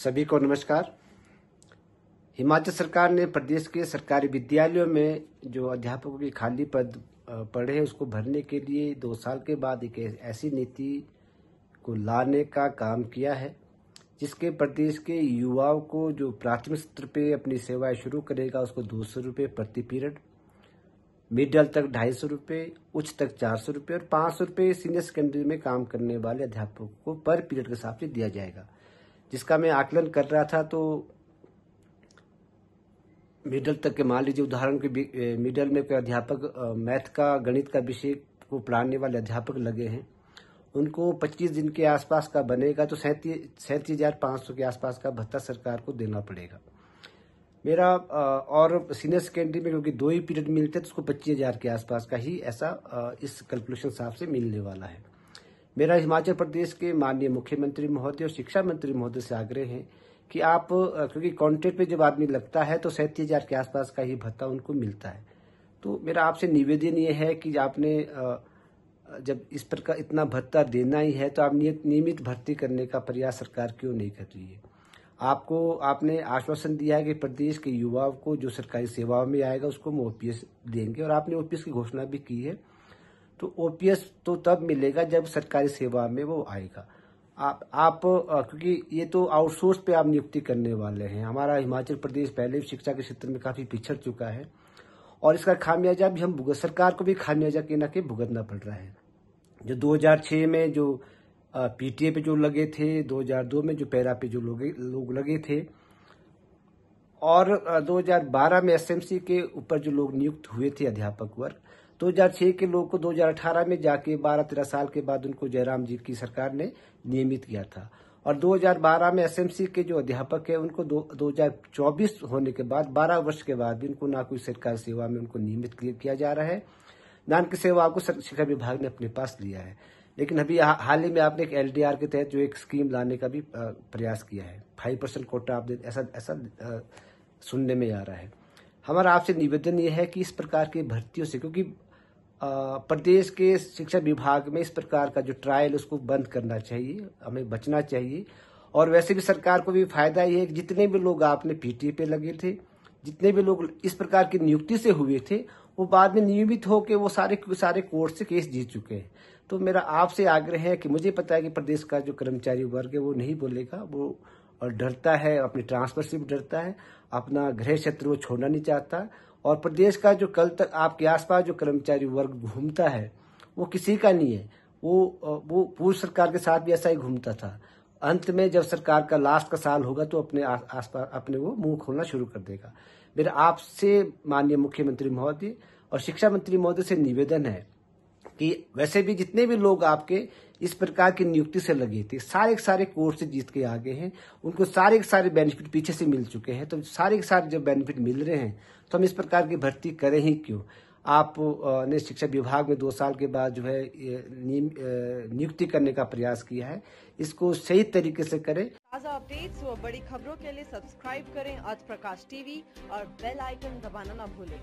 सभी को नमस्कार। हिमाचल सरकार ने प्रदेश के सरकारी विद्यालयों में जो अध्यापकों के खाली पद पड़े हैं उसको भरने के लिए 2 साल के बाद एक ऐसी नीति को लाने का काम किया है जिसके प्रदेश के युवाओं को जो प्राथमिक स्तर पे अपनी सेवाएं शुरू करेगा उसको 200 रुपये प्रति पीरियड, मिडिल तक 250 रुपये, उच्च तक 400 रुपये और 500 रुपये सीनियर सेकेंडरी में काम करने वाले अध्यापकों को पर पीरियड के हिसाब से दिया जाएगा। जिसका मैं आकलन कर रहा था तो मिडिल तक के मान लीजिए उदाहरण के मिडिल में कोई अध्यापक मैथ का गणित का विषय को पढ़ाने वाले अध्यापक लगे हैं, उनको 25 दिन के आसपास का बनेगा तो 37,500 के आसपास का भत्ता सरकार को देना पड़ेगा। मेरा और सीनियर सेकेंडरी में क्योंकि 2 ही पीरियड मिलते हैं तो उसको 25,000 के आसपास का ही ऐसा इस कैलकुलेशन हिसाब से मिलने वाला है। मेरा हिमाचल प्रदेश के माननीय मुख्यमंत्री महोदय और शिक्षा मंत्री महोदय से आग्रह है कि आप क्योंकि कॉन्ट्रैक्ट पे जब आदमी लगता है तो 37,000 के आसपास का ही भत्ता उनको मिलता है। तो मेरा आपसे निवेदन ये है कि आपने जब इस प्रकार इतना भत्ता देना ही है तो आप नियमित भर्ती करने का प्रयास सरकार क्यों नहीं कर रही है। आपने आश्वासन दिया है कि प्रदेश के युवाओं को जो सरकारी सेवाओं में आएगा उसको हम ओपीएस देंगे और आपने ओपीएस की घोषणा भी की है। तो ओपीएस तो तब मिलेगा जब सरकारी सेवा में वो आएगा। आप क्योंकि ये तो आउटसोर्स पे आप नियुक्ति करने वाले हैं। हमारा हिमाचल प्रदेश पहले भी शिक्षा के क्षेत्र में काफी पिछड़ चुका है और इसका खामियाजा भी हम सरकार को भी खामियाजा के ना के भुगतना पड़ रहा है। जो 2006 में जो पीटीए पे जो लगे थे, 2002 में जो पैरा पे जो लोग लगे थे और 2012 में एसएमसी के ऊपर जो लोग नियुक्त हुए थे अध्यापक वर्ग, 2006 के लोग को 2018 में जाके 12-13 साल के बाद उनको जयराम जी की सरकार ने नियमित किया था और 2012 में एसएमसी के जो अध्यापक है उनको 2024 होने के बाद 12 वर्ष के बाद भी उनको ना कोई सरकारी सेवा में उनको नियमित किया जा रहा है, ना उनकी सेवा को शिक्षा विभाग ने अपने पास लिया है। लेकिन अभी हाल ही में आपने एक एलडीआर के तहत जो एक स्कीम लाने का भी प्रयास किया है, 5% कोटा आप ऐसा सुनने में आ रहा है। हमारा आपसे निवेदन यह है कि इस प्रकार की भर्तियों से, क्योंकि प्रदेश के शिक्षा विभाग में इस प्रकार का जो ट्रायल उसको बंद करना चाहिए, हमें बचना चाहिए। और वैसे भी सरकार को भी फायदा ये है कि जितने भी लोग आपने पीटीए पे लगे थे, जितने भी लोग इस प्रकार की नियुक्ति से हुए थे, वो बाद में नियमित होकर वो सारे कोर्ट से केस जीत चुके हैं। तो मेरा आपसे आग्रह है कि मुझे पता है कि प्रदेश का जो कर्मचारी वर्ग है वो नहीं बोलेगा, वो और डरता है, अपनी ट्रांसफर से भी डरता है, अपना गृह क्षेत्र वो छोड़ना नहीं चाहता। और प्रदेश का जो कल तक आपके आसपास जो कर्मचारी वर्ग घूमता है वो किसी का नहीं है, वो पूर्व सरकार के साथ भी ऐसा ही घूमता था। अंत में जब सरकार का लास्ट का साल होगा तो अपने आसपास अपने वो मुंह खोलना शुरू कर देगा। मेरा आपसे माननीय मुख्यमंत्री महोदय और शिक्षा मंत्री महोदय से निवेदन है कि वैसे भी जितने भी लोग आपके इस प्रकार की नियुक्ति से लगे थे सारे कोर्स से जीत के आगे हैं, उनको सारे बेनिफिट पीछे से मिल चुके हैं। तो सारे जब बेनिफिट मिल रहे हैं तो हम इस प्रकार की भर्ती करें ही क्यों। आप ने शिक्षा विभाग में 2 साल के बाद जो है नियुक्ति करने का प्रयास किया है, इसको सही तरीके से करें। ताज़ा अपडेट्स व बड़ी खबरों के लिए सब्सक्राइब करें आज प्रकाश टीवी और बेल आइकन दबाना न भूलें।